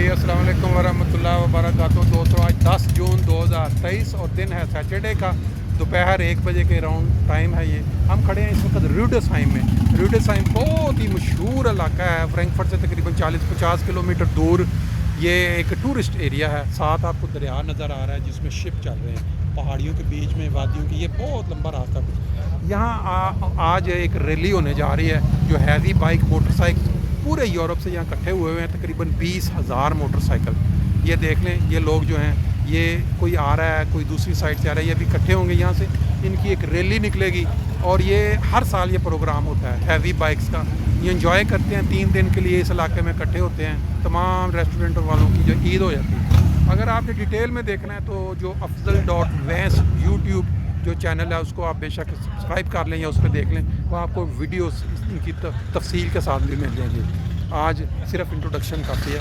अस्सलाम वालेकुम वरहमतुल्लाहि वबरकातुहू। दोस्तों आज 10 जून 2023 और दिन है सैटरडे का। दोपहर 1 बजे के राउंड टाइम है। ये हम खड़े हैं इस वक्त रूडेसहाइम में। रूडेसहाइम बहुत ही मशहूर इलाका है, फ्रैंकफर्ट से तकरीबन 40-50 किलोमीटर दूर। ये एक टूरिस्ट एरिया है। साथ आपको दरिया नज़र आ रहा है जिसमें शिप चल रहे हैं पहाड़ियों के बीच में, वादियों की। ये बहुत लंबा रास्ता कुछ यहाँ आज एक रैली होने जा रही है जो हैवी बाइक मोटरसाइकिल पूरे यूरोप से यहाँ इकट्ठे हुए हुए हैं। तकरीबन 20,000 मोटरसाइकिल। ये देख लें, ये लोग जो हैं, ये कोई आ रहा है, कोई दूसरी साइड से आ रहा है, ये भी इकट्ठे होंगे यहाँ से। इनकी एक रैली निकलेगी और ये हर साल ये प्रोग्राम होता है हैवी बाइक्स का। ये इंजॉय करते हैं 3 दिन के लिए, इस इलाके में इकट्ठे होते हैं। तमाम रेस्टोरेंट वालों की जो ईद हो जाती है। अगर आपने डिटेल में देखना है तो जो अफजल.वैंस यूट्यूब जो चैनल है उसको आप बेशक सब्सक्राइब कर लें या उस पर देख लें, वहाँ आपको वीडियोस इनकी तफसील के साथ भी मिल जाएंगे। आज सिर्फ इंट्रोडक्शन काफ़ी है।